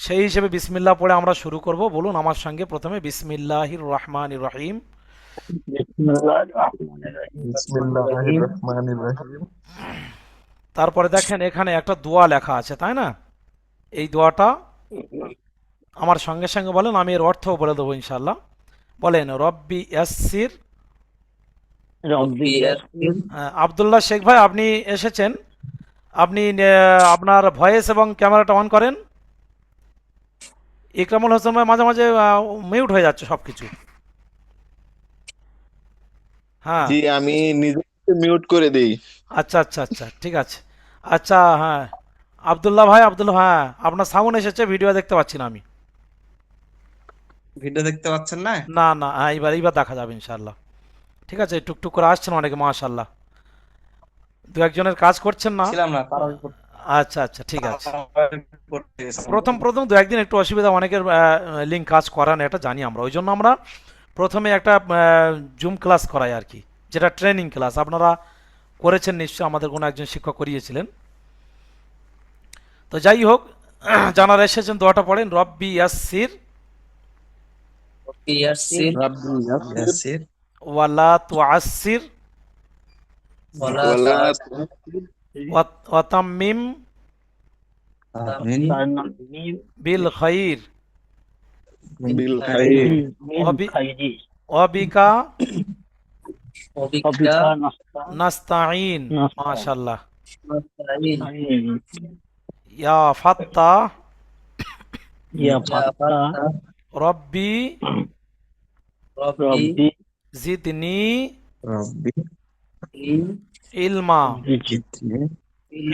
সেই হিসেবে বিসমিল্লাহ পড়ে আমরা শুরু করব। বলুন আমার সঙ্গে প্রথমে বিসমিল্লাহির রহমানির রহিম। বিসমিল্লাহির রহমানির রহিম। বিসমিল্লাহির রহমানির রহিম। তারপরে দেখেন এখানে একটা দোয়া লেখা আছে, তাই না? এই দোয়াটা আমার সঙ্গে সঙ্গে বলেন, আমি এর অর্থও বলে দেবো ইনশাল্লাহ। বলেন রব্বি ইয়াসসির। রব্বি ইয়াসসির। আবদুল্লাহ শেখ ভাই, আপনি এসেছেন। আপনি আপনার ভয়েস এবং ক্যামেরাটা অন করেন। ইকরামুল হোসেন ভাই মাঝে মাঝে মিউট হয়ে যাচ্ছে সব কিছু। হ্যাঁ। জি, আমি নিজেকে মিউট করে দেই। আচ্ছা আচ্ছা আচ্ছা, ঠিক আছে। আচ্ছা, হ্যাঁ। আবদুল্লাহ ভাই, আবদুল্লাহ, হ্যাঁ, আপনার সাউন্ড এসেছে, ভিডিও দেখতে পাচ্ছি না আমি। ভিডিও দেখতে পাচ্ছেন না? না না, হ্যাঁ, এইবার এইবার দেখা যাবে ইনশাল্লাহ। ঠিক আছে, টুকটুক করে আসছেন অনেকে, মাশাল্লাহ। দু একজনের কাজ করছেন না? ছিলাম না, তারা আচ্ছা আচ্ছা, ঠিক আছে। প্রথম প্রথম দু একদিন একটু অসুবিধা, অনেকের লিঙ্ক কাজ করা না, এটা জানি আমরা। ওই জন্য আমরা প্রথমে একটা জুম ক্লাস করাই আর কি, যেটা ট্রেনিং ক্লাস। আপনারা করেছেন নিশ্চয়, আমাদের কোনো একজন শিক্ষক করিয়েছিলেন। তো যাই হোক, যারা এসেছেন দোয়াটা পড়েন, রব্বি ইয়াসসির ইয়াসসির রাব্বি ইয়াসসির ইয়াসির ওয়ালা তুআসসির ওয়ালা ওয়ালা তুআসসির ওয়াতাম্মিম আমিন তামিম বিল খাইর বিল খাইর মিন ওয়াবি খাইরি ওয়াবিকা ওয়াবিকা নাস্তাইন। নাস্তাইন। মাশাল্লাহ। নাস্তাইন। ইয়া ফাত্তাহ ইয়া ফাত্তাহ রব্বি রব্বি জিদনি রব্বি ইলমা। জিদনি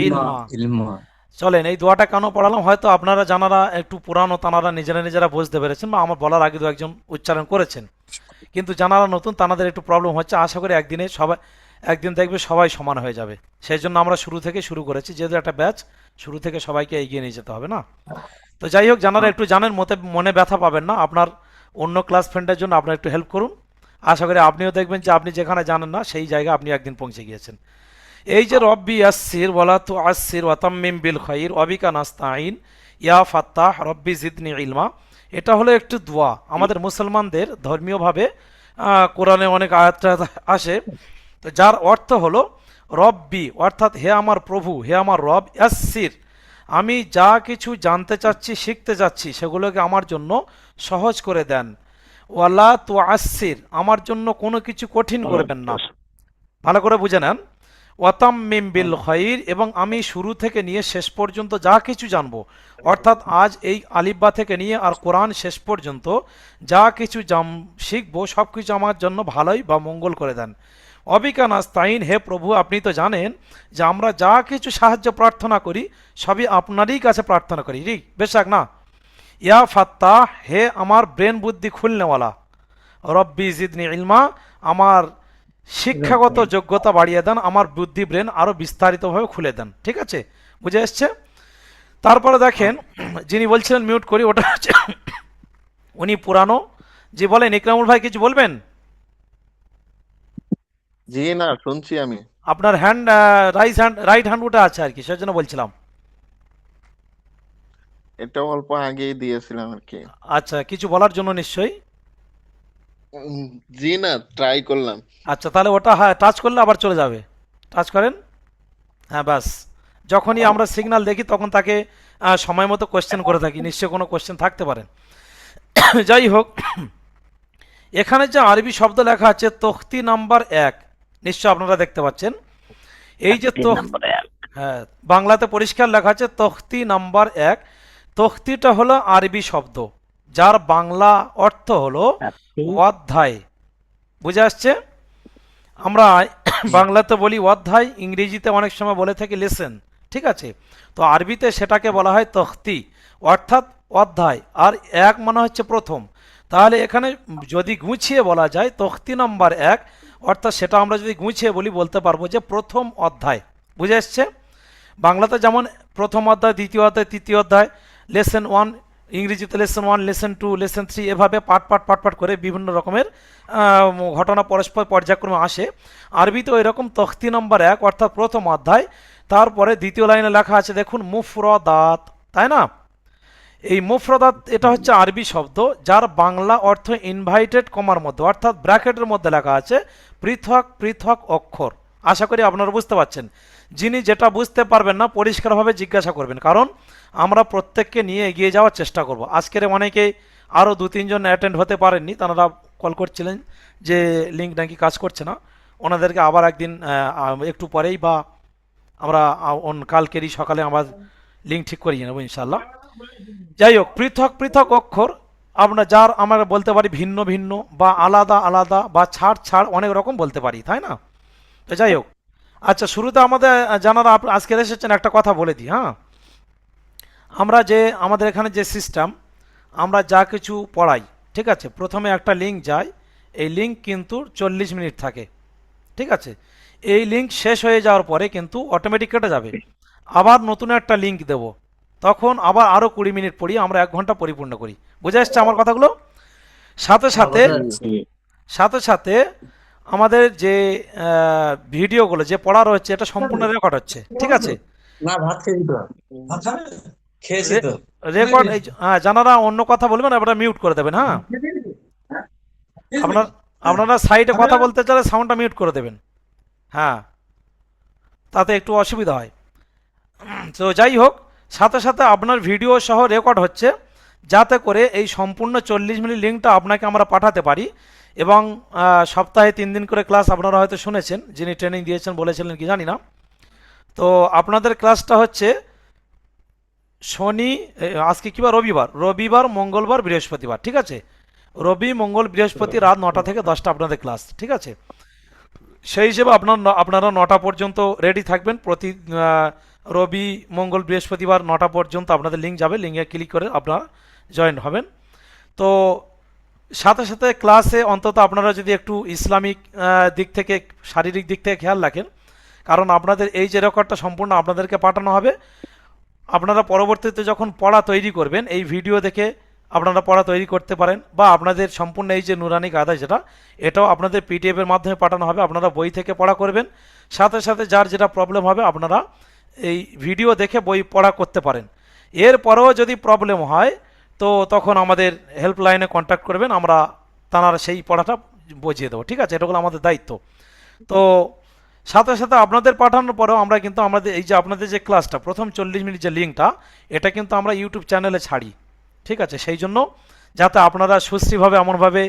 ইলমা। ইলমা। চলেন, এই দোয়াটা কেন পড়ালাম, হয়তো আপনারা যারা একটু পুরানো তানারা নিজেরা নিজেরা বুঝতে পেরেছেন, বা আমার বলার আগে দু একজন উচ্চারণ করেছেন। কিন্তু যারা নতুন তাদের একটু প্রবলেম হচ্ছে। আশা করি একদিনে সবাই, একদিন দেখবে সবাই সমান হয়ে যাবে। সেই জন্য আমরা শুরু থেকে শুরু করেছি, যেহেতু একটা ব্যাচ, শুরু থেকে সবাইকে এগিয়ে নিয়ে যেতে হবে না। তো যাই হোক, যারা একটু জানেন, মনে ব্যথা পাবেন না। আপনার অন্য ক্লাস ফ্রেন্ডের জন্য আপনার একটু হেল্প করুন। আশা করি আপনিও দেখবেন যে আপনি যেখানে জানেন না সেই জায়গায় আপনি একদিন পৌঁছে গিয়েছেন। এই যে রব্বি ইয়াসসির ওয়ালা তুআসসির ওয়াতাম্মিম বিল খাইর ওয়াবিকা নাস্তাইন ইয়া ফাত্তাহ রব্বি জিদনি ইলমা, এটা হলো একটি দোয়া। আমাদের মুসলমানদের ধর্মীয়ভাবে কোরআনে অনেক আয়াত আসে। তো যার অর্থ হলো রব্বি, অর্থাৎ হে আমার প্রভু, হে আমার রব, ইয়াসসির, আমি যা কিছু জানতে চাচ্ছি, শিখতে চাচ্ছি, সেগুলোকে আমার জন্য সহজ করে দেন। ওয়ালা তুআসসির, আমার জন্য কোনো কিছু কঠিন করবেন না। ভালো করে বুঝে নেন। ওয়াতাম্মিম বিল খাইর, এবং আমি শুরু থেকে নিয়ে শেষ পর্যন্ত যা কিছু জানবো, অর্থাৎ আজ এই আলিফবা থেকে নিয়ে আর কোরআন শেষ পর্যন্ত যা কিছু শিখবো, সব কিছু আমার জন্য ভালোই বা মঙ্গল করে দেন। অবিকা নাস্তাইন, হে প্রভু, আপনি তো জানেন যে আমরা যা কিছু সাহায্য প্রার্থনা করি সবই আপনারই কাছে প্রার্থনা করি, রি বেশাক না। ইয়া ফাত্তাহ, হে আমার ব্রেন বুদ্ধি খুলনেওয়ালা, রব্বি জিদনি ইলমা, আমার শিক্ষাগত যোগ্যতা বাড়িয়ে দেন, আমার বুদ্ধি ব্রেন আরও বিস্তারিতভাবে খুলে দেন। ঠিক আছে, বুঝে এসছে? তারপরে দেখেন, যিনি বলছিলেন মিউট করি, ওটা হচ্ছে উনি পুরানো। যে বলেন, ইকরামুল ভাই কিছু বলবেন? জি না, শুনছি আমি। আপনার হ্যান্ড রাইট হ্যান্ড ওটা আছে আর কি, সেজন্য বলছিলাম। এটা অল্প আগেই দিয়েছিলাম আর কি। আচ্ছা, কিছু বলার জন্য নিশ্চয়ই। উম, জি না, ট্রাই করলাম। আচ্ছা, তাহলে ওটা, হ্যাঁ, টাচ করলে আবার চলে যাবে। টাচ করেন। হ্যাঁ, ব্যাস। যখনই আমরা সিগন্যাল দেখি তখন তাকে সময় মতো কোয়েশ্চেন করে থাকি, নিশ্চয়ই কোনো কোয়েশ্চেন থাকতে পারে। যাই হোক, এখানে যে আরবি শব্দ লেখা আছে তখতি নাম্বার 1, নিশ্চয় আপনারা দেখতে পাচ্ছেন। এই যে তিন নম্বরে হ্যাঁ, বাংলাতে পরিষ্কার লেখা আছে তখতি নাম্বার 1। তখতিটা হলো আরবি শব্দ, যার বাংলা অর্থ হলো একটি অধ্যায়। বুঝে আসছে? আমরা বাংলাতে বলি অধ্যায়, ইংরেজিতে অনেক সময় বলে থাকি লেসেন। ঠিক আছে, তো আরবিতে সেটাকে বলা হয় তখতি, অর্থাৎ অধ্যায়। আর 1 মানে হচ্ছে প্রথম। তাহলে এখানে যদি গুছিয়ে বলা যায় তখতি নাম্বার 1, অর্থাৎ সেটা আমরা যদি গুছিয়ে বলতে পারবো যে প্রথম অধ্যায়। বুঝে এসছে? বাংলাতে যেমন প্রথম অধ্যায়, দ্বিতীয় অধ্যায়, তৃতীয় অধ্যায়, লেসন 1, ইংরেজিতে লেসন 1, লেসন 2, লেসন 3, এভাবে পাট পাট পাট পাট করে বিভিন্ন রকমের ঘটনা পরস্পর পর্যায়ক্রমে আসে। আরবিতে ওই রকম তখতি নাম্বার 1, অর্থাৎ প্রথম অধ্যায়। তারপরে দ্বিতীয় লাইনে লেখা আছে দেখুন মুফরদাত, তাই না? এই মুফরাদাত এটা হচ্ছে আরবি শব্দ, যার বাংলা অর্থ ইনভাইটেড কমার মধ্যে অর্থাৎ ব্র্যাকেটের মধ্যে লেখা আছে পৃথক পৃথক অক্ষর। আশা করি আপনারা বুঝতে পারছেন। যিনি যেটা বুঝতে পারবেন না পরিষ্কারভাবে জিজ্ঞাসা করবেন, কারণ আমরা প্রত্যেককে নিয়ে এগিয়ে যাওয়ার চেষ্টা করব। আজকের অনেকেই আরও 2-3 জন অ্যাটেন্ড হতে পারেননি, তারা কল করছিলেন যে লিঙ্ক নাকি কাজ করছে না। ওনাদেরকে আবার একদিন একটু পরেই বা আমরা কালকেরই সকালে আবার লিঙ্ক ঠিক করিয়ে নেবো ইনশাল্লাহ। যাই হোক, পৃথক পৃথক অক্ষর যার আমরা বলতে পারি ভিন্ন ভিন্ন বা আলাদা আলাদা বা ছাড় ছাড় অনেক রকম বলতে পারি, তাই না? তো যাই হোক, আচ্ছা শুরুতে আমাদের জানারা আজকে এসেছেন একটা কথা বলে দিই। হ্যাঁ, আমাদের এখানে যে সিস্টেম, আমরা যা কিছু পড়াই, ঠিক আছে, প্রথমে একটা লিঙ্ক যায়। এই লিঙ্ক কিন্তু 40 মিনিট থাকে, ঠিক আছে। এই লিঙ্ক শেষ হয়ে যাওয়ার পরে কিন্তু অটোমেটিক কেটে যাবে। আবার নতুন একটা লিঙ্ক দেব, তখন আবার আরও 20 মিনিট পড়িয়ে আমরা 1 ঘন্টা পরিপূর্ণ করি। বুঝে আসছে আমার কথাগুলো? সাথে সাথে বুঝতে পারছি। সাথে সাথে আমাদের যে ভিডিওগুলো যে পড়া রয়েছে এটা সম্পূর্ণ রেকর্ড হচ্ছে, ঠিক আছে। না ভাত খেয়েছি তো। ভাত খাবে? খেয়েছি তো। রেকর্ড জানারা অন্য কথা বলবেন, আপনারা মিউট করে দেবেন। হ্যাঁ, আপনারা সাইডে কথা বলতে চাইলে সাউন্ডটা মিউট করে দেবেন। হ্যাঁ, তাতে একটু অসুবিধা হয়। তো যাই হোক, সাথে সাথে আপনার ভিডিও সহ রেকর্ড হচ্ছে, যাতে করে এই সম্পূর্ণ 40 মিনিট লিঙ্কটা আপনাকে আমরা পাঠাতে পারি। এবং সপ্তাহে 3 দিন করে ক্লাস আপনারা হয়তো শুনেছেন, যিনি ট্রেনিং দিয়েছেন বলেছিলেন কি জানি না। তো আপনাদের ক্লাসটা হচ্ছে আজকে কি বার? রবিবার, মঙ্গলবার, বৃহস্পতিবার, ঠিক আছে। রবি, মঙ্গল, বৃহস্পতি রাত 9টা থেকে 10টা আপনাদের ক্লাস, ঠিক আছে। সেই হিসেবে আপনারা 9টা পর্যন্ত রেডি থাকবেন। প্রতি রবি, মঙ্গল, বৃহস্পতিবার 9টা পর্যন্ত আপনাদের লিঙ্ক যাবে, লিঙ্কে ক্লিক করে আপনারা জয়েন হবেন। তো সাথে সাথে ক্লাসে অন্তত আপনারা যদি একটু ইসলামিক দিক থেকে, শারীরিক দিক থেকে খেয়াল রাখেন, কারণ আপনাদের এই যে রেকর্ডটা সম্পূর্ণ আপনাদেরকে পাঠানো হবে। আপনারা পরবর্তীতে যখন পড়া তৈরি করবেন, এই ভিডিও দেখে আপনারা পড়া তৈরি করতে পারেন, বা আপনাদের সম্পূর্ণ এই যে নুরানি কায়দা যেটা, এটাও আপনাদের পিডিএফের মাধ্যমে পাঠানো হবে। আপনারা বই থেকে পড়া করবেন, সাথে সাথে যার যেটা প্রবলেম হবে আপনারা এই ভিডিও দেখে বই পড়া করতে পারেন। এরপরেও যদি প্রবলেম হয় তো তখন আমাদের হেল্পলাইনে কন্ট্যাক্ট করবেন, আমরা তারা সেই পড়াটা বুঝিয়ে দেবো, ঠিক আছে। এটা হলো আমাদের দায়িত্ব। তো সাথে সাথে আপনাদের পাঠানোর পরেও আমরা কিন্তু আমাদের এই যে আপনাদের যে ক্লাসটা প্রথম 40 মিনিট যে লিঙ্কটা, এটা কিন্তু আমরা ইউটিউব চ্যানেলে ছাড়ি, ঠিক আছে। সেই জন্য যাতে আপনারা সুস্থিরভাবে এমনভাবে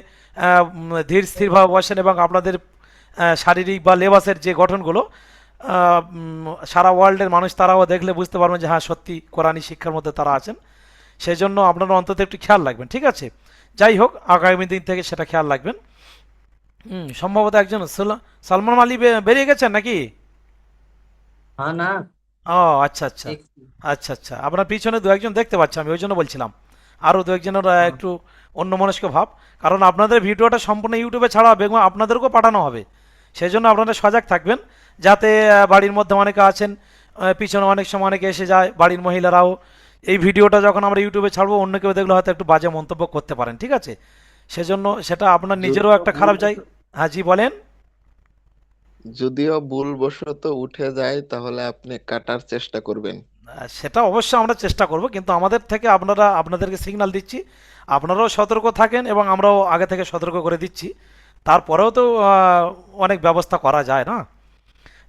ধীর স্থিরভাবে বসেন এবং আপনাদের শারীরিক বা লেবাসের যে গঠনগুলো সারা ওয়ার্ল্ডের মানুষ তারাও দেখলে বুঝতে পারবেন যে হ্যাঁ সত্যি কোরআনী শিক্ষার মধ্যে তারা আছেন। সেই জন্য আপনারা অন্তত একটু খেয়াল রাখবেন, ঠিক আছে। যাই হোক, আগামী দিন থেকে সেটা খেয়াল রাখবেন। সম্ভবত একজন সালমান আলী বেরিয়ে গেছেন নাকি? হ্যাঁ না, ও আচ্ছা আচ্ছা দেখছি। আচ্ছা আচ্ছা, আপনার পিছনে 2-1 জন দেখতে পাচ্ছি আমি, ওই জন্য বলছিলাম। আরও 2-1 জনের একটু অন্যমনস্ক ভাব, কারণ আপনাদের ভিডিওটা সম্পূর্ণ ইউটিউবে ছাড়া হবে এবং আপনাদেরকেও পাঠানো হবে। সেই জন্য আপনারা সজাগ থাকবেন, যাতে বাড়ির মধ্যে অনেকে আছেন, পিছনে অনেক সময় অনেকে এসে যায়, বাড়ির মহিলারাও এই ভিডিওটা যখন আমরা ইউটিউবে ছাড়বো অন্য কেউ দেখলে হয়তো একটু বাজে মন্তব্য করতে পারেন, ঠিক আছে। সেজন্য সেটা আপনার নিজেরও একটা খারাপ যায়। হ্যাঁ জি বলেন। যদিও ভুলবশত উঠে যায় তাহলে আপনি কাটার চেষ্টা করবেন। সেটা অবশ্যই আমরা চেষ্টা করব, কিন্তু আমাদের থেকে আপনাদেরকে সিগন্যাল দিচ্ছি, আপনারাও সতর্ক থাকেন এবং আমরাও আগে থেকে সতর্ক করে দিচ্ছি। তারপরেও তো অনেক ব্যবস্থা করা যায় না।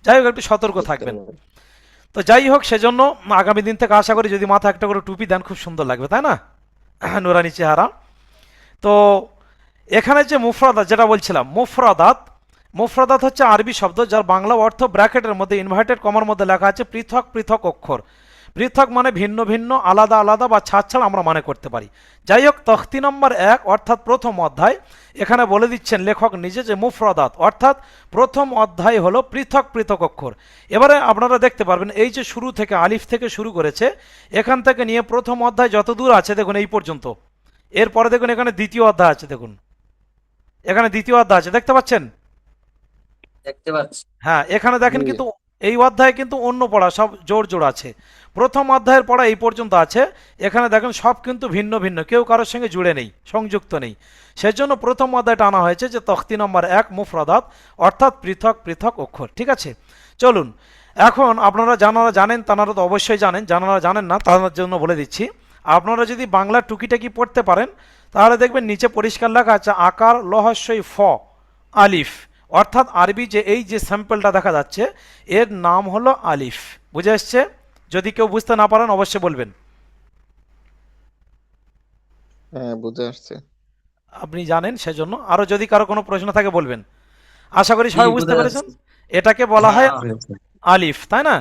যাই হোক, একটু সতর্ক বুঝতে থাকবেন। পারলাম। তো যাই হোক, সেজন্য আগামী দিন থেকে আশা করি যদি মাথা একটা করে টুপি দেন খুব সুন্দর লাগবে, তাই না? নুরানি চেহারা। তো এখানে যে মুফরাদাত যেটা বলছিলাম, মুফরাদাত হচ্ছে আরবি শব্দ, যার বাংলা অর্থ ব্র্যাকেটের মধ্যে ইনভার্টেড কমার মধ্যে লেখা আছে পৃথক পৃথক অক্ষর। পৃথক মানে ভিন্ন ভিন্ন, আলাদা আলাদা বা ছাড় ছাড় আমরা মনে করতে পারি। যাই হোক, তখতি নম্বর 1 অর্থাৎ প্রথম অধ্যায়, এখানে বলে দিচ্ছেন লেখক নিজে যে মুফরাদাত অর্থাৎ প্রথম অধ্যায় হলো পৃথক পৃথক অক্ষর। এবারে আপনারা দেখতে পারবেন এই যে শুরু থেকে আলিফ থেকে শুরু করেছে, এখান থেকে নিয়ে প্রথম অধ্যায় যত দূর আছে দেখুন এই পর্যন্ত। এরপরে দেখুন এখানে দ্বিতীয় অধ্যায় আছে, দেখুন এখানে দ্বিতীয় অধ্যায় আছে, দেখতে পাচ্ছেন? দেখতে পাচ্ছি। হ্যাঁ, এখানে দেখেন জি। কিন্তু এই অধ্যায়ে কিন্তু অন্য পড়া সব জোর জোর আছে। প্রথম অধ্যায়ের পড়া এই পর্যন্ত আছে, এখানে দেখেন সব কিন্তু ভিন্ন ভিন্ন, কেউ কারোর সঙ্গে জুড়ে নেই, সংযুক্ত নেই। সেজন্য প্রথম অধ্যায়টা আনা হয়েছে যে তখতি নম্বর 1 মুফরাদাত অর্থাৎ পৃথক পৃথক অক্ষর, ঠিক আছে। চলুন, এখন আপনারা জানারা জানেন তারা তো অবশ্যই জানেন, জানারা জানেন না তাদের জন্য বলে দিচ্ছি। আপনারা যদি বাংলা টুকিটাকি পড়তে পারেন তাহলে দেখবেন নিচে পরিষ্কার লেখা আছে আকার লহস্যই ফ আলিফ, অর্থাৎ আরবি যে এই যে স্যাম্পলটা দেখা যাচ্ছে এর নাম হলো আলিফ। বুঝে এসছে? যদি কেউ বুঝতে না পারেন অবশ্যই বলবেন। হ্যাঁ, বুঝে আসছে। আপনি জানেন সেজন্য, আরও যদি কারো কোনো প্রশ্ন থাকে বলবেন। আশা করি জি সবাই বুঝতে বুঝে পেরেছেন। যাচ্ছে। এটাকে বলা হয় হ্যাঁ হয়েছে। আলিফ, তাই না?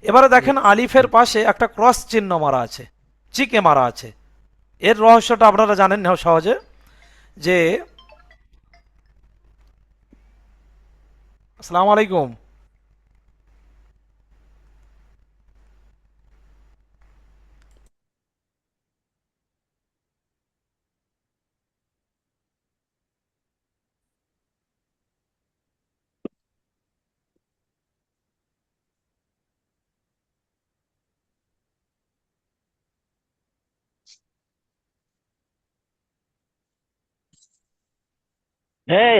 এবারে দেখেন আলিফের পাশে একটা ক্রস চিহ্ন মারা আছে, চিকে মারা আছে। এর রহস্যটা আপনারা জানেন না সহজে, যে আসসালামু আলাইকুম, এই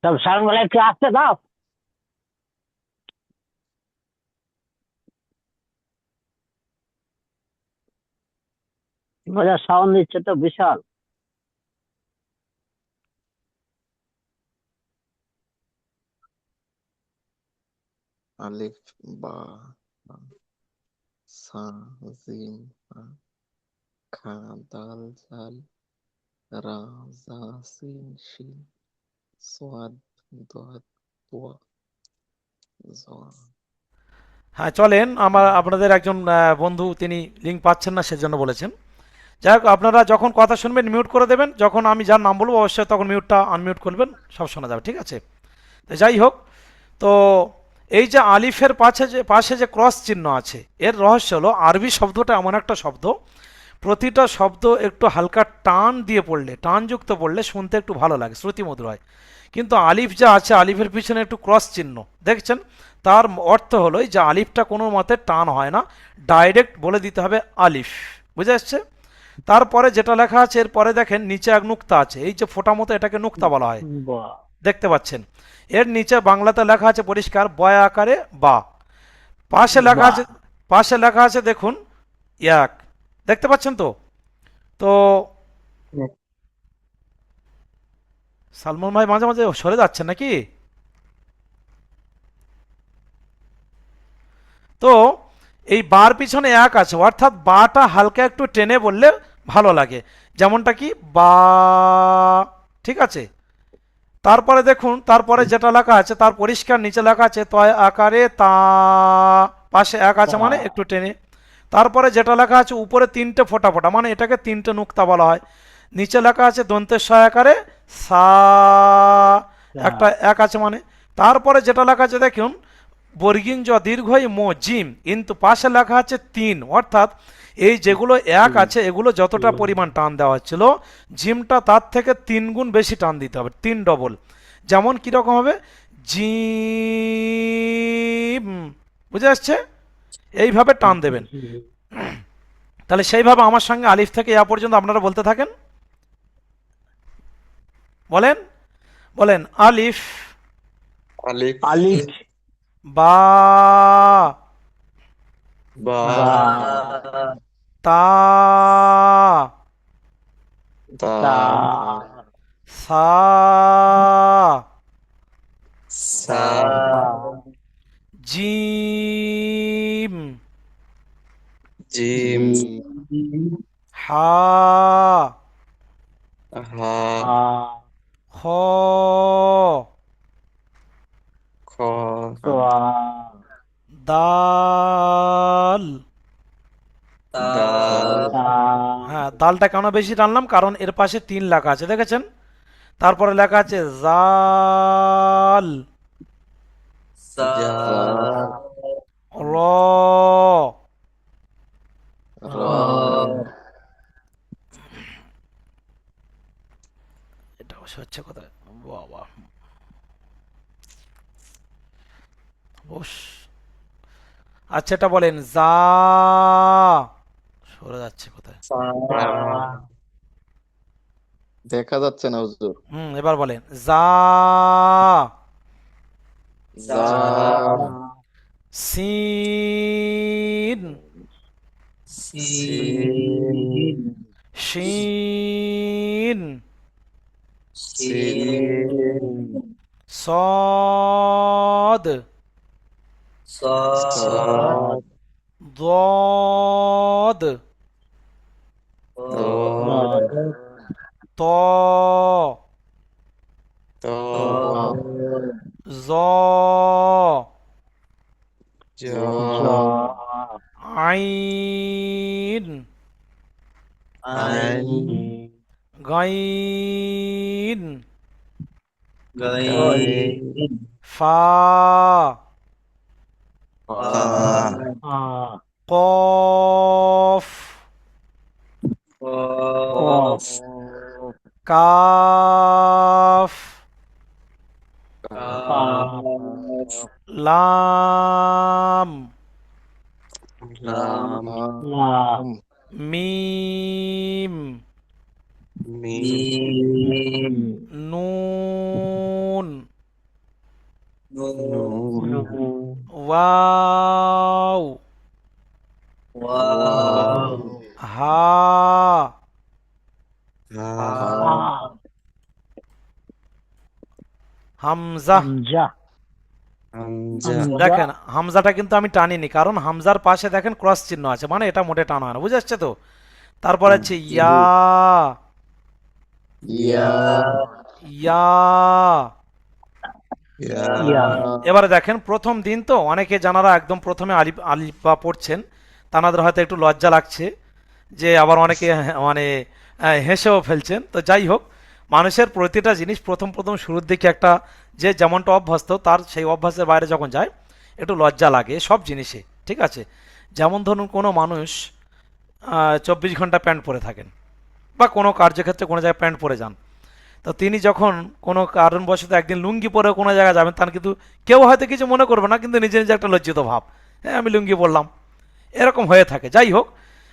সব সাউন্ডগুলো একটু আসতে দাও। মজা সাউন্ড দিচ্ছে তো বিশাল। আলিফ, বা, সা, জিম, হা, খা, দাল, জাল, রা, জা, সিন, শিন, সোয়াদ, দোয়াদ, তোয়া, জোয়া। হ্যাঁ চলেন, আপনাদের একজন বন্ধু তিনি লিঙ্ক পাচ্ছেন না সেজন্য বলেছেন। যাই হোক, আপনারা যখন কথা শুনবেন মিউট করে দেবেন, যখন আমি যার নাম বলবো অবশ্যই তখন মিউটটা আনমিউট করবেন, সব শোনা যাবে, ঠিক আছে? তো যাই হোক, তো এই যে আলিফের পাশে যে ক্রস চিহ্ন আছে, এর রহস্য হলো আরবি শব্দটা এমন একটা শব্দ, প্রতিটা শব্দ একটু হালকা টান দিয়ে পড়লে, টানযুক্ত পড়লে শুনতে একটু ভালো লাগে, শ্রুতিমধুর হয়। কিন্তু আলিফ যা আছে, আলিফের পিছনে একটু ক্রস চিহ্ন দেখছেন, তার অর্থ হলো যে আলিফটা কোনো মতে টান হয় না, ডাইরেক্ট বলে দিতে হবে আলিফ। বুঝে আসছে? তারপরে যেটা লেখা আছে এরপরে দেখেন নিচে এক নুক্তা আছে, এই যে ফোঁটা মতো এটাকে নুক্তা বলা হয়, বাহ, দেখতে পাচ্ছেন? এর নিচে বাংলাতে লেখা আছে পরিষ্কার বয় আকারে বা, পাশে লেখা বাহ। আছে, পাশে লেখা আছে দেখুন এক, দেখতে পাচ্ছেন তো? তো সালমান ভাই মাঝে মাঝে সরে যাচ্ছেন নাকি? তো এই বার পিছনে এক আছে, অর্থাৎ বাটা হালকা একটু টেনে বললে ভালো লাগে, যেমনটা কি বা, ঠিক আছে? তারপরে দেখুন, তারপরে যেটা লেখা আছে তার পরিষ্কার নিচে লেখা আছে তয় আকারে তা, পাশে এক আছে মানে একটু টেনে। তারপরে যেটা লেখা আছে উপরে তিনটে ফোঁটা ফোঁটা, মানে এটাকে তিনটে নুক্তা বলা হয়। নিচে লেখা আছে দন্তের স আকারে সা, একটা এক আছে মানে। তারপরে যেটা লেখা আছে দেখুন বর্গিন জ দীর্ঘই মো জিম, কিন্তু পাশে লেখা আছে তিন, অর্থাৎ এই যেগুলো এক আছে এগুলো যতটা পরিমাণ টান দেওয়া হচ্ছিল, জিমটা তার থেকে 3 গুণ বেশি টান দিতে হবে, 3 ডবল। যেমন কীরকম হবে, জিম, বুঝে আসছে? এইভাবে টান দেবেন। তাহলে সেইভাবে আমার সঙ্গে আলিফ থেকে ইয়া পর্যন্ত আপনারা বলতে থাকেন, বলেন, বলেন আলিফ, আলিফ, আলিফ, বা, বা, বা, তা, দা, তা, সা, সা, সা, জিম, জিম, হা, হা, হা, খ, খ, সোয়া, দাল। দাল, তা, হ্যাঁ, দালটা কেন বেশি টানলাম, কারণ এর পাশে 3 লেখা আছে, দেখেছেন? তারপরে লেখা আছে জাল, সা, জাল, র, র, এটা অবশ্য হচ্ছে কোথায়, বাবা, বস। আচ্ছা এটা বলেন যা, সরে যাচ্ছে কোথায়? সা, দেখা যাচ্ছে না হুজুর। এবার বলেন যা, জা, সা, সিন, sin, শিন sin, صاد sad, ضاد dad, طا dad, ظا ja, عين ein, غين gain, فا fa, قاف qaf, calf kaf, লাম lam, মিম mim, নুন nun, ওয়াও wow, হা ha, হামজা hamza, দেখেন হামজাটা কিন্তু আমি টানিনি, কারণ হামজার পাশে দেখেন ক্রস চিহ্ন আছে, মানে এটা মোটে টানা হয় না, বুঝে আসছে তো। তারপর আছে ইয়া ইয়া ইয়া। ya, এবারে দেখেন প্রথম দিন তো অনেকে জানারা একদম প্রথমে আলিফ আলিফ বা পড়ছেন, তানাদের হয়তো একটু লজ্জা লাগছে, যে আবার অনেকে মানে হেসেও ফেলছেন। তো যাই হোক, মানুষের প্রতিটা জিনিস প্রথম প্রথম শুরুর দিকে একটা যে যেমনটা অভ্যস্ত তার সেই অভ্যাসের বাইরে যখন যায় একটু লজ্জা লাগে সব জিনিসে, ঠিক আছে। যেমন ধরুন কোনো মানুষ 24 ঘন্টা প্যান্ট পরে থাকেন, বা কোনো কার্যক্ষেত্রে কোনো জায়গায় প্যান্ট পরে যান, তো তিনি যখন কোনো কারণবশত একদিন লুঙ্গি পরে কোনো জায়গায় যাবেন, তার কিন্তু কেউ হয়তো কিছু মনে করবে না, কিন্তু নিজে নিজে একটা লজ্জিত ভাব, হ্যাঁ আমি লুঙ্গি পরলাম, এরকম হয়ে থাকে। যাই হোক,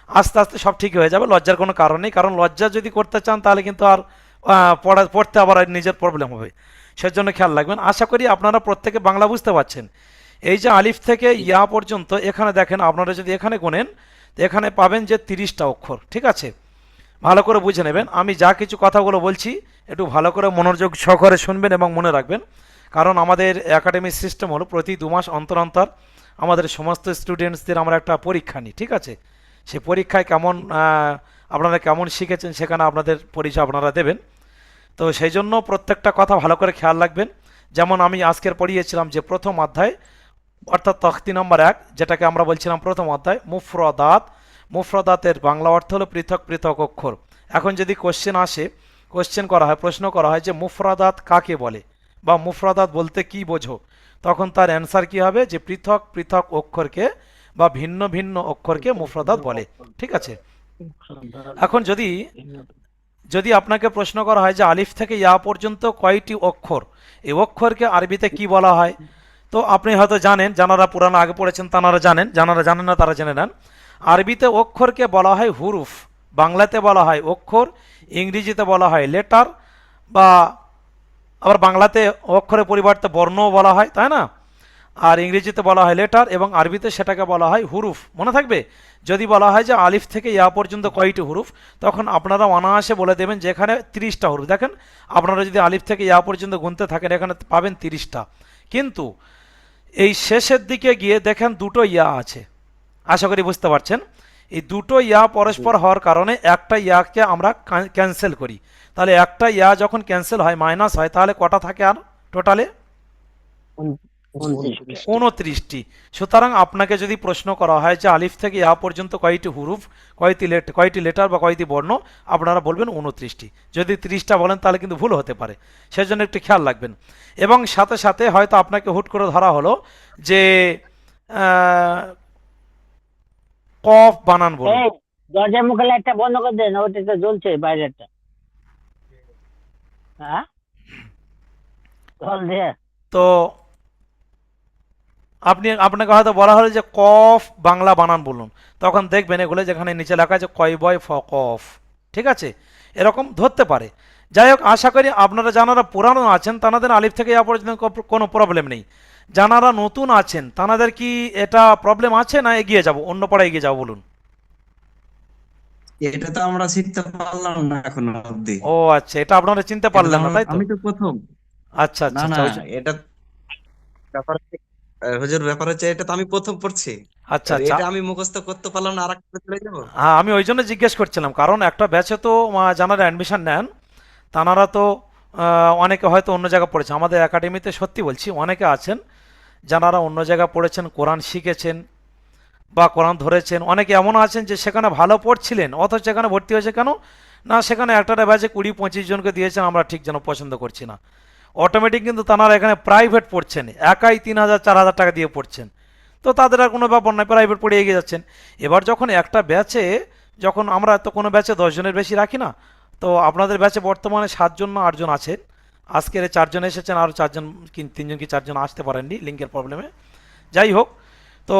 আস্তে আস্তে সব ঠিক হয়ে যাবে, লজ্জার কোনো কারণ নেই, কারণ লজ্জা যদি করতে চান তাহলে কিন্তু আর পড়তে আবার নিজের প্রবলেম হবে, সেজন্য খেয়াল রাখবেন। আশা করি আপনারা প্রত্যেকে বাংলা বুঝতে পারছেন। এই যে আলিফ থেকে ইয়া পর্যন্ত এখানে দেখেন, আপনারা যদি এখানে গোনেন তো এখানে পাবেন যে 30টা অক্ষর, ঠিক আছে। ভালো করে বুঝে নেবেন, আমি যা কিছু কথাগুলো বলছি একটু ভালো করে মনোযোগ সহকারে শুনবেন এবং মনে রাখবেন, কারণ আমাদের একাডেমিক সিস্টেম হলো প্রতি 2 মাস অন্তর অন্তর আমাদের সমস্ত স্টুডেন্টসদের আমরা একটা পরীক্ষা নিই, ঠিক আছে। সেই পরীক্ষায় কেমন আপনারা কেমন শিখেছেন সেখানে আপনাদের পরিচয় আপনারা দেবেন। তো সেই জন্য প্রত্যেকটা কথা ভালো করে খেয়াল রাখবেন। যেমন আমি আজকের পড়িয়েছিলাম যে প্রথম অধ্যায় অর্থাৎ তখতি নম্বর 1, যেটাকে আমরা বলছিলাম প্রথম অধ্যায় মুফরদাত। মুফরদাতের বাংলা অর্থ হলো পৃথক পৃথক অক্ষর। এখন যদি কোশ্চেন করা হয়, প্রশ্ন করা হয় যে মুফরদাত কাকে বলে বা মুফরদাত বলতে কি বোঝো, তখন তার অ্যান্সার কি হবে যে পৃথক পৃথক অক্ষরকে বা ভিন্ন ভিন্ন অক্ষরকে মুফরদাত বলে, ঠিক আছে। এখন যদি যদি আপনাকে প্রশ্ন করা হয় যে আলিফ থেকে ইয়া পর্যন্ত কয়টি অক্ষর, এই অক্ষরকে আরবিতে কি বলা হয়, তো আপনি হয়তো জানেন, যারা পুরানো আগে পড়েছেন তারা জানেন, যারা জানেন না তারা জেনে নেন। আরবিতে অক্ষরকে বলা হয় হুরুফ, বাংলাতে বলা হয় অক্ষর, ইংরেজিতে বলা হয় লেটার, বা আবার বাংলাতে অক্ষরের পরিবর্তে বর্ণও বলা হয়, তাই না। আর ইংরেজিতে বলা হয় লেটার এবং আরবিতে সেটাকে বলা হয় হুরুফ, মনে থাকবে। যদি বলা হয় যে আলিফ থেকে ইয়া পর্যন্ত কয়টি হুরুফ, তখন আপনারা অনায়াসে বলে দেবেন যে এখানে 30টা হুরুফ। দেখেন আপনারা যদি আলিফ থেকে ইয়া পর্যন্ত গুনতে থাকেন এখানে পাবেন 30টা, কিন্তু এই শেষের দিকে গিয়ে দেখেন দুটো ইয়া আছে, আশা করি বুঝতে পারছেন। এই দুটো ইয়া পরস্পর হওয়ার কারণে একটা ইয়াকে আমরা ক্যান্সেল করি, তাহলে একটা ইয়া যখন ক্যান্সেল হয় মাইনাস হয়, তাহলে কটা থাকে আর টোটালে 29টি। সুতরাং আপনাকে যদি প্রশ্ন করা হয় যে আলিফ থেকে ইয়া পর্যন্ত কয়টি হুরুফ, কয়টি লেটার বা কয়টি বর্ণ, আপনারা বলবেন 29টি। যদি 30টা বলেন তাহলে কিন্তু ভুল হতে পারে, সেজন্য একটু খেয়াল রাখবেন। এবং সাথে সাথে হয়তো আপনাকে হুট করে ধরা হলো যে কফ বানান বলুন। এই দরজার মুখে লাইটটা বন্ধ করে দেন, ওটা তো জ্বলছে বাইরেটা। হ্যাঁ জল দিয়ে তো আপনাকে হয়তো বলা হলো যে কফ বাংলা বানান বলুন, তখন দেখবেন এগুলো যেখানে নিচে লেখা আছে কয় বয় ফ কফ, ঠিক আছে, এরকম ধরতে পারে। যাই হোক, আশা করি আপনারা যারা পুরানো আছেন তাদের আলিফ থেকে ইয়া পর্যন্ত কোনো প্রবলেম নেই। যারা নতুন আছেন তাদের কি এটা প্রবলেম আছে, না এগিয়ে যাব, অন্য পড়া এগিয়ে যাবো বলুন। এটা তো আমরা শিখতে পারলাম না এখনো অব্দি। ও আচ্ছা, এটা আপনারা চিনতে এটা তো পারলেন না আমরা, তাই তো? আমি তো প্রথম। আচ্ছা না আচ্ছা না, আচ্ছা, ওই যে- এটা ব্যাপার হচ্ছে, হুজুর ব্যাপার হচ্ছে এটা তো আমি প্রথম পড়ছি। আচ্ছা এবার আচ্ছা। এটা আমি মুখস্থ করতে পারলাম না, আর একটা চলে যাবো। হ্যাঁ, আমি ওই জন্য জিজ্ঞেস করছিলাম, কারণ একটা ব্যাচে তো যারা অ্যাডমিশন নেন তানারা তো অনেকে হয়তো অন্য জায়গায় পড়েছে। আমাদের একাডেমিতে সত্যি বলছি অনেকে আছেন যারা অন্য জায়গায় পড়েছেন, কোরআন শিখেছেন বা কোরআন ধরেছেন। অনেকে এমন আছেন যে সেখানে ভালো পড়ছিলেন অথচ সেখানে ভর্তি হয়েছে কেন না, সেখানে একটা ব্যাচে 20-25 জনকে দিয়েছেন, আমরা ঠিক যেন পছন্দ করছি না। অটোমেটিক কিন্তু তারা এখানে প্রাইভেট পড়ছেন, একাই 3,000-4,000 টাকা দিয়ে পড়ছেন। তো তাদের আর কোনো ব্যাপার নয়, প্রাইভেট পড়ে এগিয়ে যাচ্ছেন। এবার যখন একটা ব্যাচে, যখন আমরা তো কোনো ব্যাচে 10 জনের বেশি রাখি না, তো আপনাদের ব্যাচে বর্তমানে 7 জন না 8 জন আছেন। আজকের 4 জন এসেছেন, আরও 4 জন কি 3 জন কি 4 জন আসতে পারেননি লিঙ্কের প্রবলেমে। যাই হোক, তো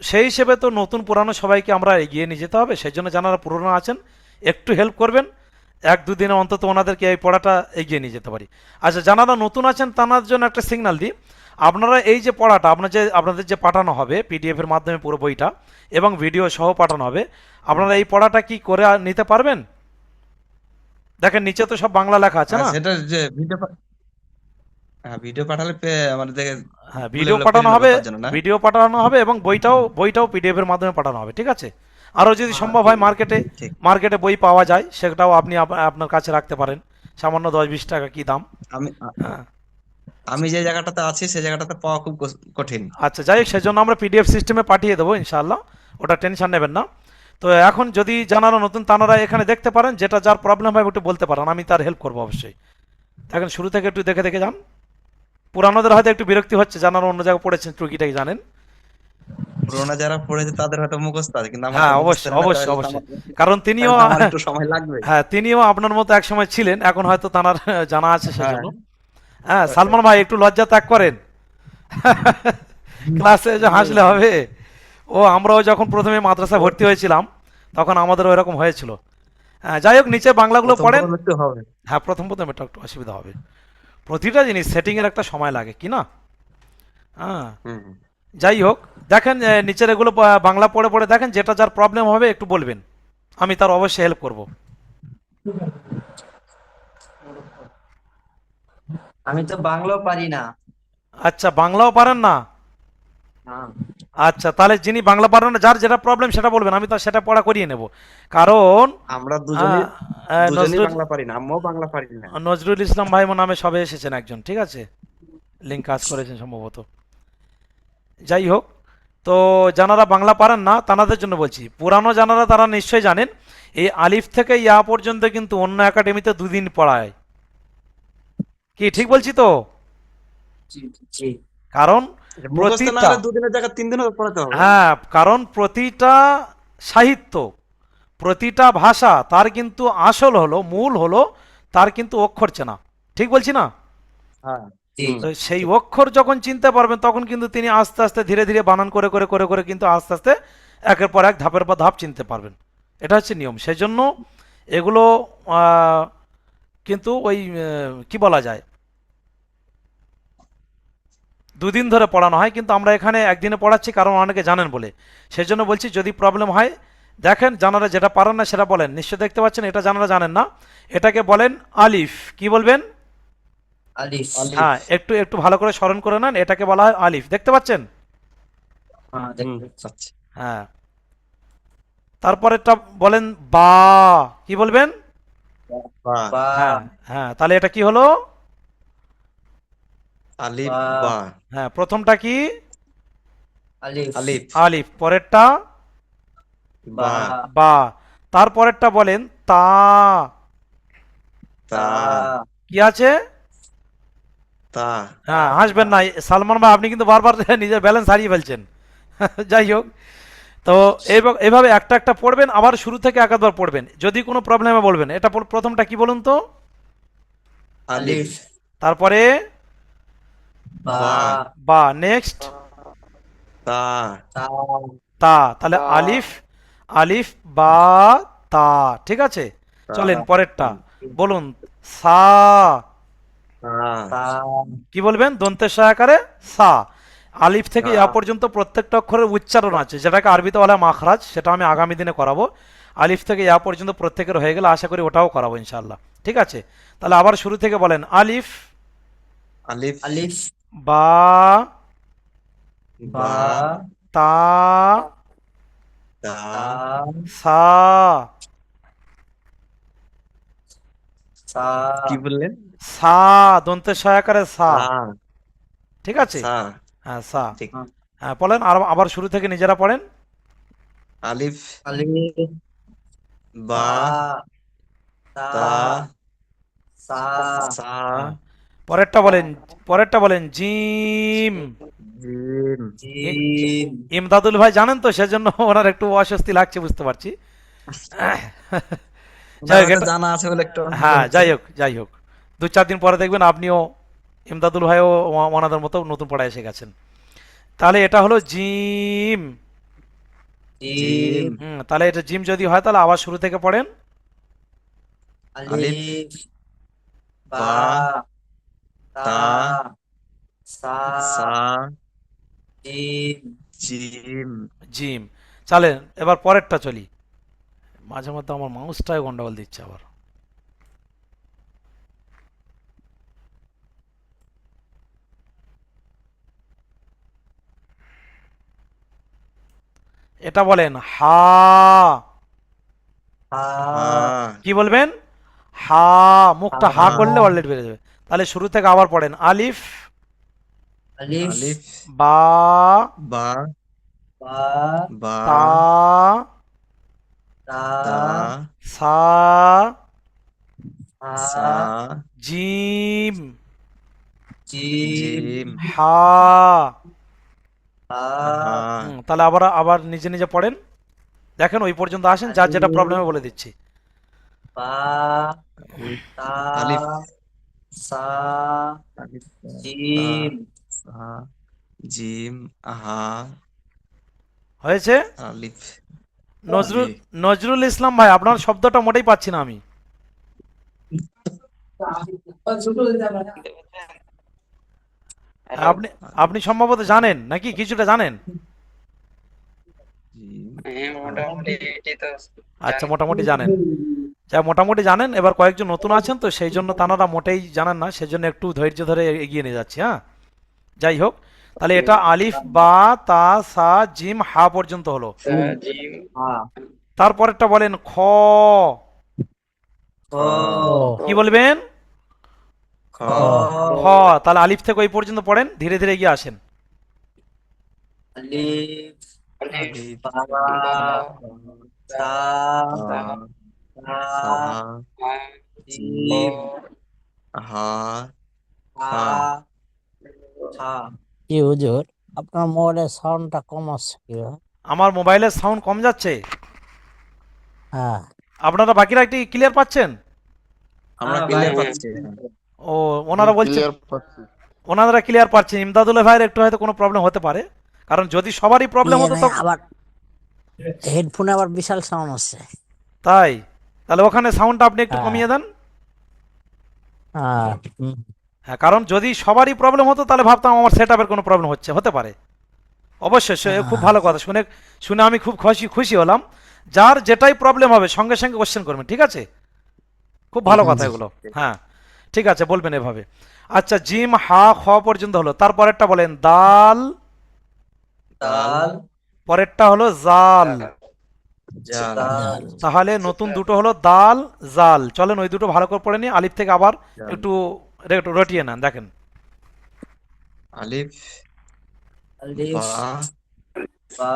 সেই হিসেবে তো নতুন পুরানো সবাইকে আমরা এগিয়ে নিয়ে যেতে হবে। সেই জন্য যারা পুরনো আছেন একটু হেল্প করবেন, 1-2 দিনে অন্তত ওনাদেরকে এই পড়াটা এগিয়ে নিয়ে যেতে পারি। আচ্ছা, যারা নতুন আছেন তাদের জন্য একটা সিগন্যাল দিই। আপনারা এই যে পড়াটা আপনাদের যে পাঠানো হবে পিডিএফ এর মাধ্যমে পুরো বইটা এবং ভিডিও সহ পাঠানো হবে, আপনারা এই পড়াটা কি করে নিতে পারবেন? দেখেন নিচে তো সব বাংলা লেখা আছে আর না? সেটা যে ভিডিও পাঠালে আমাদের দেখে হ্যাঁ, বলে ভিডিও বলে পাঠানো পড়ে নেবো হবে, তার জন্য না। ভিডিও পাঠানো হবে এবং বইটাও পিডিএফ এর মাধ্যমে পাঠানো হবে, ঠিক আছে? আরও যদি সম্ভব হয় মার্কেটে ঠিক। মার্কেটে বই পাওয়া যায়, সেটাও আপনি আপনার কাছে রাখতে পারেন। সামান্য 10-20 টাকা কি দাম। আমি হ্যাঁ, আমি যে জায়গাটাতে আছি সেই জায়গাটাতে পাওয়া খুব কঠিন। আচ্ছা, যাই হোক, সেজন্য আমরা পিডিএফ সিস্টেমে পাঠিয়ে দেবো ইনশাআল্লাহ, ওটা টেনশন নেবেন না। তো এখন যদি জানারা নতুন তানারা এখানে দেখতে পারেন, যেটা যার প্রবলেম হয় একটু বলতে পারেন, আমি তার হেল্প করবো অবশ্যই। দেখেন শুরু থেকে একটু দেখে দেখে যান। পুরানোদের হয়তো একটু বিরক্তি হচ্ছে, জানারা অন্য জায়গায় পড়েছেন, টুকিটাই জানেন। পুরোনো যারা পড়েছে তাদের হয়তো মুখস্থ আছে, কিন্তু আমার হ্যাঁ, তো মুখস্থ অবশ্যই নেই না, অবশ্যই তাহলে তো অবশ্যই, কারণ তিনিও তাহলে তো আমার একটু সময় লাগবে। হ্যাঁ, তিনিও আপনার মতো এক সময় ছিলেন, এখন হয়তো তার জানা আছে হ্যাঁ। সেজন্য। হ্যাঁ, সালমান ভাই একটু লজ্জা ত্যাগ করেন। ক্লাসে যে হাসলে হবে? আমরাও যখন প্রথমে মাদ্রাসায় ভর্তি হয়েছিলাম তখন আমাদেরও এরকম হয়েছিল। হ্যাঁ, যাই হোক, নিচে বাংলাগুলো প্রথম পড়েন। প্রথম একটু হবে। হ্যাঁ, প্রথম প্রথম এটা একটু অসুবিধা হবে, প্রতিটা জিনিস সেটিংয়ের একটা সময় লাগে কি না? হ্যাঁ, হুম। যাই হোক, দেখেন নিচের এগুলো বাংলা পড়ে পড়ে দেখেন, যেটা যার প্রবলেম হবে একটু বলবেন, আমি তার অবশ্যই হেল্প করব। আমি তো বাংলাও পারি না। আচ্ছা, বাংলাও পারেন না? হ্যাঁ। আচ্ছা, তাহলে যিনি বাংলা পারেন না, যার যেটা প্রবলেম সেটা বলবেন, আমি তো সেটা পড়া করিয়ে নেব। কারণ আমরা দুজনেই দুজনেই নজরুল বাংলা পারি না, আমিও বাংলা পারি না। নজরুল ইসলাম ভাই নামে সবে এসেছেন একজন, ঠিক আছে? লিঙ্ক কাজ করেছেন সম্ভবত। যাই হোক, তো যারা বাংলা পারেন না তাদের জন্য বলছি, পুরানো জানারা তারা নিশ্চয়ই জানেন এই আলিফ থেকে ইয়া পর্যন্ত কিন্তু অন্য একাডেমিতে 2 দিন পড়ায়। কি ঠিক বলছি তো? জি জি। কারণ মুখস্থ না প্রতিটা, হলে দুদিনের জায়গায় 3 দিনও পড়াতে হবে। হ্যাঁ, কারণ প্রতিটা সাহিত্য, প্রতিটা ভাষা তার কিন্তু আসল হলো, মূল হলো তার কিন্তু অক্ষর চেনা, ঠিক বলছি না? হ্যাঁ। জি। তো সেই অক্ষর যখন চিনতে পারবেন তখন কিন্তু তিনি আস্তে আস্তে ধীরে ধীরে বানান করে করে করে করে কিন্তু আস্তে আস্তে একের পর এক ধাপের পর ধাপ চিনতে পারবেন। এটা হচ্ছে নিয়ম। সেই জন্য এগুলো কিন্তু ওই কি বলা যায়, 2 দিন ধরে পড়ানো হয়, কিন্তু আমরা এখানে একদিনে পড়াচ্ছি কারণ অনেকে জানেন বলে। সেই জন্য বলছি যদি প্রবলেম হয় দেখেন, জানারা যেটা পারেন না সেটা বলেন। নিশ্চয় দেখতে পাচ্ছেন এটা জানারা জানেন না, এটাকে বলেন আলিফ। কি বলবেন? আলিফ। হ্যাঁ, একটু একটু ভালো করে স্মরণ করে নেন, এটাকে বলা হয় আলিফ। দেখতে পাচ্ছেন? হ্যাঁ, দেখতে পাচ্ছি। হ্যাঁ, তারপরেরটা বলেন বা। কি বলবেন? বা। বা। হ্যাঁ হ্যাঁ, তাহলে এটা কি হলো? আলিফ বা। বা। হ্যাঁ, প্রথমটা কি? আলিফ। আলিফ আলিফ। পরেরটা বা। বা। বা। তারপরেরটা বলেন তা। তা। কি আছে? তা। হ্যাঁ, হাসবেন না সালমান ভাই, আপনি কিন্তু বারবার নিজের ব্যালেন্স হারিয়ে ফেলছেন। যাই হোক, তো এইভাবে একটা একটা পড়বেন, আবার শুরু থেকে একবার পড়বেন, যদি কোনো প্রবলেমে বলবেন। এটা প্রথমটা কি বলুন তো? আলিফ তারপরে বা। বা। বা। নেক্সট তা। তা। তা। তাহলে তা। আলিফ, আলিফ বা তা, ঠিক আছে? তা। চলেন পরেরটা বলুন, সা। তা। তা। কি বলবেন? দন্তের সহায়কারে সা। আলিফ থেকে সা। ইয়া পর্যন্ত প্রত্যেকটা অক্ষরের উচ্চারণ আছে, যেটাকে আরবিতে বলা হয় মাখরাজ, সেটা আমি আগামী দিনে করাবো। আলিফ থেকে ইয়া পর্যন্ত প্রত্যেকের হয়ে গেলে আশা করি ওটাও করাবো ইনশাআল্লাহ। ঠিক আছে, তাহলে আবার শুরু থেকে বলেন। আলিফ, আলিফ, আলিফ, বা, বা, তা, তা, সা, সা, কি বললেন? সা, দন্তের সহায়কারে সা। সা, ঠিক আছে, সা, হ্যাঁ সা। ঠিক। হ্যাঁ বলেন, আর আবার শুরু থেকে নিজেরা পড়েন। আলিফ, আলিফ, বা, বা, তা, তা, সা, সা, হ্যাঁ, পরেরটা বলেন, পরেরটা বলেন জিম। জিম। ই- জিম, ইমদাদুল ভাই জানেন তো, সেজন্য ওনার একটু অস্বস্তি লাগছে, বুঝতে পারছি। যাই ওনার হোক হয়তো এটা, জানা আছে বলে একটু অসুবিধা হ্যাঁ হচ্ছে। যাই হোক যাই হোক, 2-4 দিন পরে দেখবেন আপনিও, ইমদাদুল ভাইও ওনাদের মতো নতুন পড়ায় এসে গেছেন। তাহলে এটা হলো জিম। জিম, জিম, তাহলে এটা জিম যদি হয় তাহলে আবার শুরু থেকে পড়েন। আলিফ, আলিফ, বা, বা, তা, তা, সা, সা, জিম, জিম। জিম। চলেন এবার পরেরটা চলি। মাঝে মধ্যে আমার মাউসটাই গন্ডগোল দিচ্ছে আবার। এটা বলেন হা। হা, হা, কি বলবেন? হা, মুখটা হা হা, করলে অলরেডি বেড়ে যাবে। তাহলে শুরু থেকে আবার পড়েন। আলিফ, আলিফ, আলিফ, বা, বা, বা, বা, তা, তা, তা, সা, সা, সা, জিম, জিম, জিম, হা। হা, হা, তাহলে আবার আবার নিজে নিজে পড়েন। দেখেন ওই পর্যন্ত আসেন, যার যেটা আলিফ, প্রবলেমে বলে দিচ্ছি। বা, আলিফ, তা, আলিফ, সা, আলিফ, তা, জিম, সা, জিম, হা, হয়েছে? আলিফ, জি। নজরুল, নজরুল ইসলাম ভাই, আপনার শব্দটা মোটেই পাচ্ছি না আমি। হ্যাঁ, আপনি আপনি আলিফ, সম্ভবত জানেন নাকি, কিছুটা জানেন? জিম, আচ্ছা, মোটামুটি জানেন। যা মোটামুটি জানেন, এবার কয়েকজন নতুন আছেন তো সেই জন্য তারা মোটেই জানেন না, সেজন্য একটু ধৈর্য ধরে এগিয়ে নিয়ে যাচ্ছি। হ্যাঁ, যাই হোক, তাহলে এটা আলিফ, বা, তা, সা, জিম, হা পর্যন্ত হলো। হা, তারপরেরটা বলেন খ। খ, খ, কি বলবেন? খ, খ, খ। তাহলে আলিফ থেকে ওই পর্যন্ত পড়েন, ধীরে ধীরে এগিয়ে আসেন। আলিফ, আলিফ, বা, বা, তা, তা, সা, সা, জিম, জিম, হা, হা, খা। হা, কি হুজুর, আপনার মোবাইলের সাউন্ডটা কম আসছে কি ভাই? আমার মোবাইলের সাউন্ড কম যাচ্ছে? হ্যাঁ। আপনারা বাকিরা একটি ক্লিয়ার পাচ্ছেন? আমরা হ্যাঁ ভাই, ক্লিয়ার পাচ্ছি। ও, ওনারা বলছেন, ক্লিয়ার পাচ্ছি। ওনারা ক্লিয়ার পাচ্ছেন। ইমদাদুল্লাহ ভাইয়ের একটু হয়তো কোনো প্রবলেম হতে পারে, কারণ যদি সবারই প্রবলেম হতো এখানে তো। আবার হেডফোনে আবার বিশাল সাউন্ড আসছে। তাই? তাহলে ওখানে সাউন্ডটা আপনি একটু হ্যাঁ। কমিয়ে দেন। হ্যাঁ। হ্যাঁ, কারণ যদি সবারই প্রবলেম হতো তাহলে ভাবতাম আমার সেট আপের কোনো প্রবলেম হতে পারে। অবশ্যই খুব ভালো কথা, শুনে শুনে আমি খুব খুশি খুশি হলাম। যার যেটাই প্রবলেম হবে সঙ্গে সঙ্গে কোশ্চেন করবেন, ঠিক আছে? খুব ভালো কথা জি। এগুলো। হ্যাঁ, ঠিক আছে, বলবেন এভাবে। আচ্ছা, জিম, হা, খ পর্যন্ত হলো। তারপরেরটা বলেন দাল। দাল, দাল, পরেরটা হলো জাল। জাল, দাল, তাহলে নতুন দুটো হলো দাল, জাল। চলেন ওই দুটো ভালো করে পড়ে নিই। আলিফ থেকে আবার জাল। একটু একটু রটিয়ে নেন, দেখেন। আলিফ, আলিফ, বা, বা,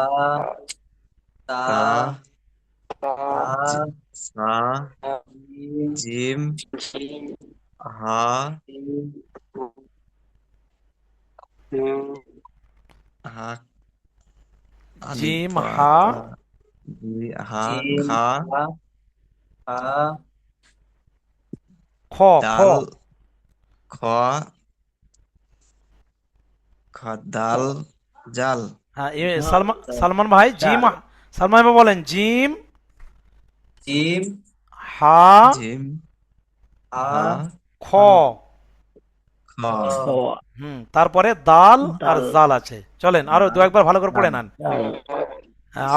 তা, তা, সা, সা, জিম, জিম, হা, জিম, হা, আলিফ, জিম, বা, হা, তা, জি, হা, জিম, খা, হা, হা, খ। খ। ডাল, খ, খ, দাল, জাল, হ্যাঁ, সালমান সালমান ভাই, জিম, সালমান ভাই বলেন জিম, জিম, হা, জিম, হা, হা, খ। খ, খ, তারপরে দাল আর ডাল, জাল আছে। চলেন আরো দু একবার ভালো করে পড়ে ডাল, নেন। ডাল। হ্যাঁ,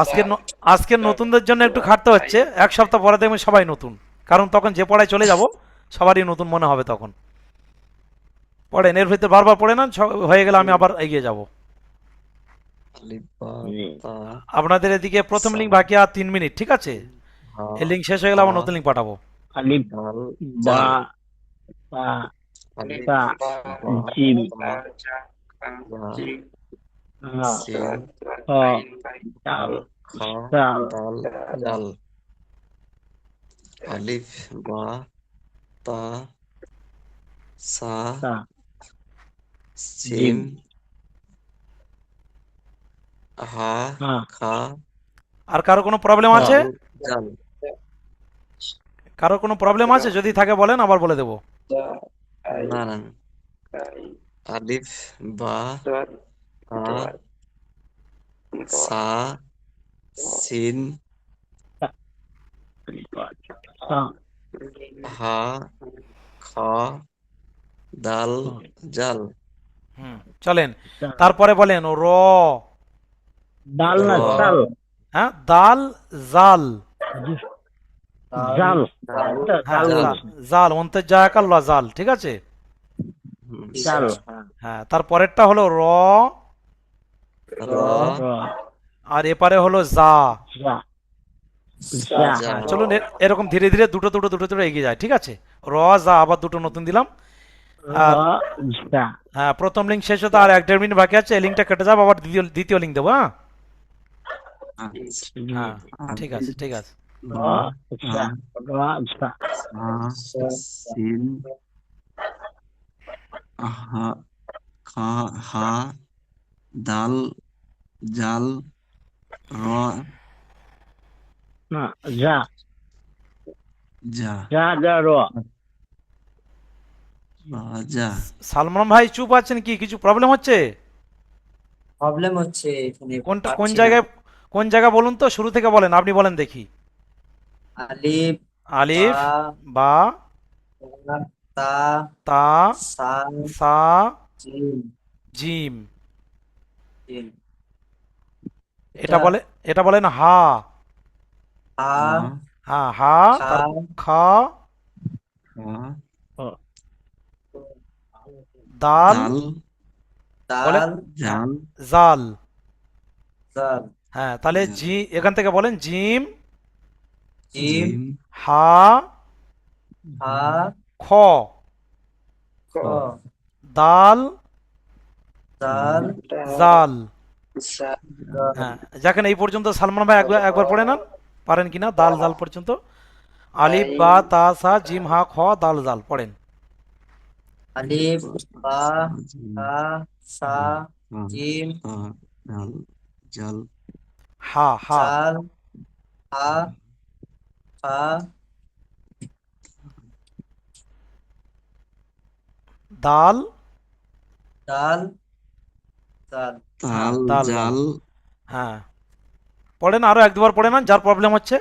আজকের নতুনদের জন্য একটু খাটতে হচ্ছে, এক সপ্তাহ পরে দেখবেন সবাই নতুন, কারণ তখন যে পড়ায় চলে যাব সবারই নতুন মনে হবে তখন। পড়েন, এর ভিতরে বারবার পড়ে না, হয়ে গেলে আমি আবার এগিয়ে যাব। আলিফ বা তা আপনাদের এদিকে প্রথম সা লিঙ্ক বাকি আর 3 মিনিট, ঠিক আছে? হা এই লিঙ্ক শেষ হয়ে গেলে খা আবার নতুন লিঙ্ক পাঠাবো। আলিফ দাল বা জাল তা আলিফ তা বা জিম তা বা হা সিন খ দাল দাল খা জাল দাল জাল আলিফ বা তা সা তা সিন জিম হা হা খা আর কারো কোনো প্রবলেম আছে? দাল জাল কারো কোনো প্রবলেম আছে? যদি থাকে বলেন, আবার বলে দেবো। না না আলিফ বা তা সা সিন সা হা খা দাল জাল চলেন, তা তারপরে বলেন র। ডাল না র চাল হ্যাঁ, দাল জাল। জাল হ্যাঁ, জাল জাল বলছি জাল অন্তের জায়গা ল জাল, ঠিক আছে? ঠিক জাল আছে। হ্যাঁ, তারপরেরটা হলো র, র র আর এপারে হলো জা। যা যা যা চলুন, এরকম ধীরে ধীরে দুটো দুটো দুটো দুটো এগিয়ে যায়, ঠিক আছে? র, জা, আবার দুটো নতুন দিলাম। র আর যা হ্যাঁ, প্রথম লিঙ্ক শেষ হতে আর 1-1.5 মিনিট বাকি আছে, এই লিঙ্কটা কেটে যাবো, আবার দ্বিতীয় দ্বিতীয় লিঙ্ক দেবো। হ্যাঁ হ্যাঁ, ঠিক আছে, ঠিক আছে। র যা র যা সিন হা খা হা দাল জাল র না যা যা যা যা র যা সালমান ভাই চুপ আছেন কি? কিছু প্রবলেম হচ্ছে? প্রবলেম হচ্ছে এখানে, কোনটা, কোন পাচ্ছি না। জায়গায়, কোন জায়গা বলুন তো, শুরু থেকে বলেন, আপনি বলেন দেখি। আলিফ আলিফ, বা বা, তা তা, সা সা, জিম জিম। জিম। এটা এটা বলে, এটা বলেন হা। হা হ্যাঁ, হা, খা তার খা, খা দাল, দাল বলে দাল হ্যাঁ, জাল জাল। জাল হ্যাঁ, তাহলে জাল জি, এখান থেকে বলেন জিম, জিম জিম হা, হা খ, খ দাল, দাল জাল। জাল। হ্যাঁ, যেখানে এই পর্যন্ত সালমান ভাই একবার একবার পড়ে নেন, পারেন কিনা, দাল জাল পর্যন্ত। আলিফ বা তা সা জিম হা খ দাল জাল পড়েন। আলিফ বা জিম তা সা হা জিম খা দাল জাল হা, হা, জাল হা খা দাল, দাল জাল। হ্যাঁ, তাল দাল জাল। জাল হ্যাঁ, পড়েন, আরো এক দুবার পড়ে নেন যার প্রবলেম হচ্ছে।